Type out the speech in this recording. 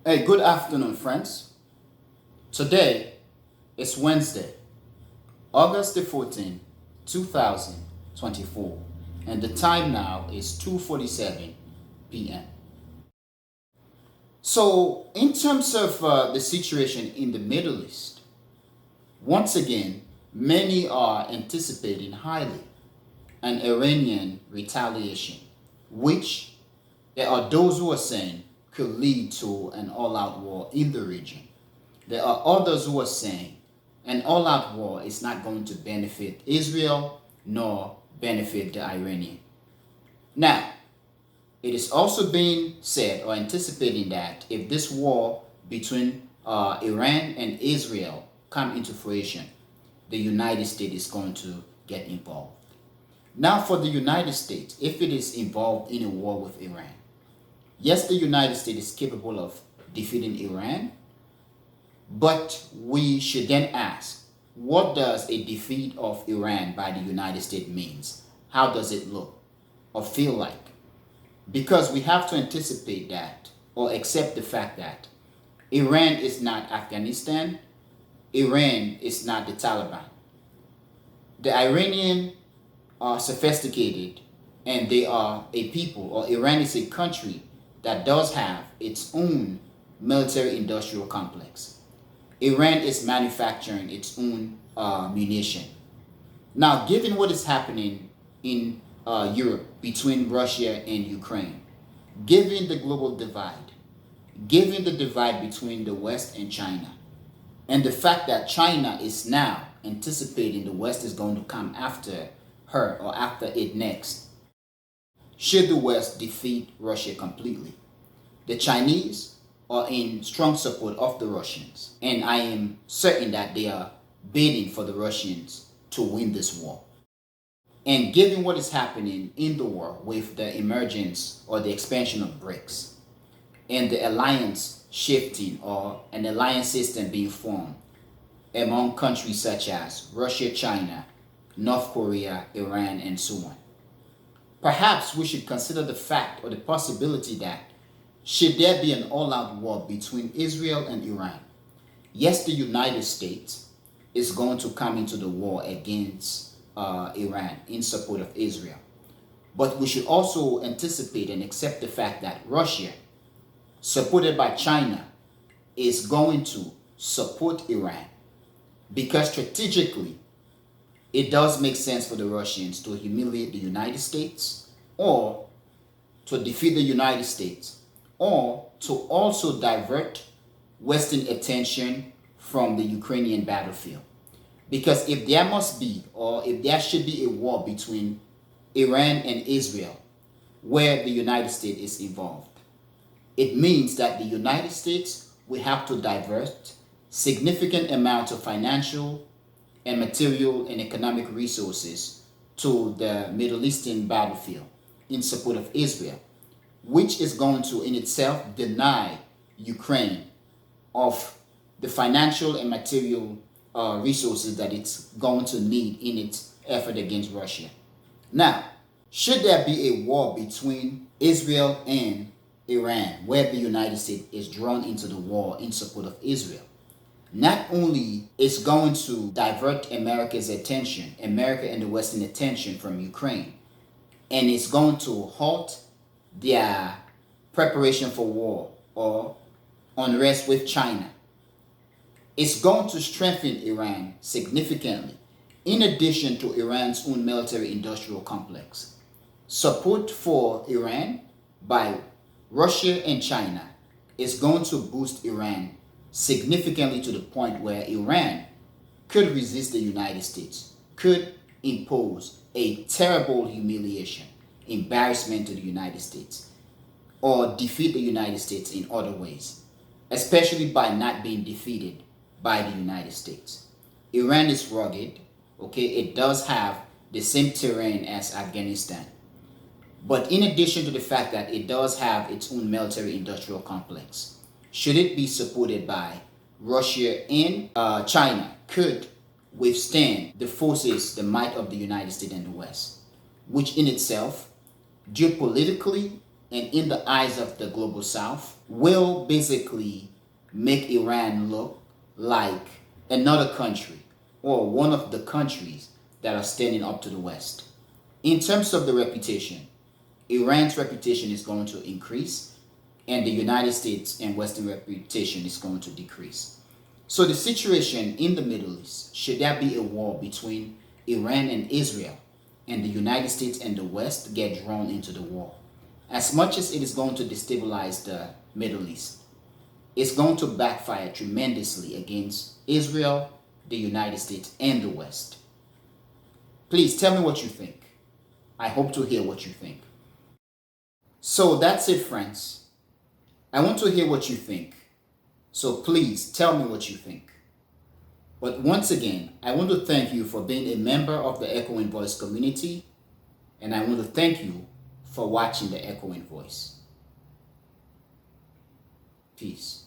Hey, good afternoon, friends. Today is Wednesday, August the 14th, 2024, and the time now is 2:47 p.m. So, in terms of the situation in the Middle East, once again, many are anticipating highly an Iranian retaliation, which there are those who are saying could lead to an all-out war in the region. There are others who are saying an all-out war is not going to benefit Israel nor benefit the Iranian. Now, it is also being said or anticipating that if this war between Iran and Israel come into fruition, the United States is going to get involved. Now, for the United States, if it is involved in a war with Iran, yes, the United States is capable of defeating Iran, but we should then ask, what does a defeat of Iran by the United States means? How does it look or feel like? Because we have to anticipate that or accept the fact that Iran is not Afghanistan, Iran is not the Taliban. The Iranian are sophisticated and they are a people, or Iran is a country that does have its own military industrial complex. Iran is manufacturing its own munition. Now, given what is happening in Europe between Russia and Ukraine, given the global divide, given the divide between the West and China, and the fact that China is now anticipating the West is going to come after her or after it next, should the West defeat Russia completely. The Chinese are in strong support of the Russians, and I am certain that they are bidding for the Russians to win this war. And given what is happening in the world with the emergence or the expansion of BRICS and the alliance shifting or an alliance system being formed among countries such as Russia, China, North Korea, Iran, and so on, perhaps we should consider the fact or the possibility that should there be an all-out war between Israel and Iran, yes, the United States is going to come into the war against Iran in support of Israel. But we should also anticipate and accept the fact that Russia, supported by China, is going to support Iran because strategically it does make sense for the Russians to humiliate the United States or to defeat the United States or to also divert Western attention from the Ukrainian battlefield. Because if there must be, or if there should be a war between Iran and Israel where the United States is involved, it means that the United States will have to divert significant amounts of financial and material and economic resources to the Middle Eastern battlefield in support of Israel, which is going to in itself deny Ukraine of the financial and material resources that it's going to need in its effort against Russia. Now, should there be a war between Israel and Iran where the United States is drawn into the war in support of Israel, not only is going to divert America's attention, America and the Western attention from Ukraine, and it's going to halt their preparation for war or unrest with China, it's going to strengthen Iran significantly, in addition to Iran's own military industrial complex. Support for Iran by Russia and China is going to boost Iran significantly to the point where Iran could resist the United States, could impose a terrible humiliation, embarrassment to the United States, or defeat the United States in other ways, especially by not being defeated by the United States. Iran is rugged, okay? It does have the same terrain as Afghanistan. But in addition to the fact that it does have its own military industrial complex, should it be supported by Russia and China, could withstand the forces, the might of the United States and the West, which in itself, geopolitically and in the eyes of the global south will basically make Iran look like another country or one of the countries that are standing up to the West. In terms of the reputation, Iran's reputation is going to increase and the United States and Western reputation is going to decrease. So the situation in the Middle East, should there be a war between Iran and Israel, and the United States and the West get drawn into the war, as much as it is going to destabilize the Middle East, it's going to backfire tremendously against Israel, the United States, and the West. Please tell me what you think. I hope to hear what you think. So that's it, friends. I want to hear what you think. So please tell me what you think. But once again, I want to thank you for being a member of the Echoing Voice community. And I want to thank you for watching the Echoing Voice. Peace.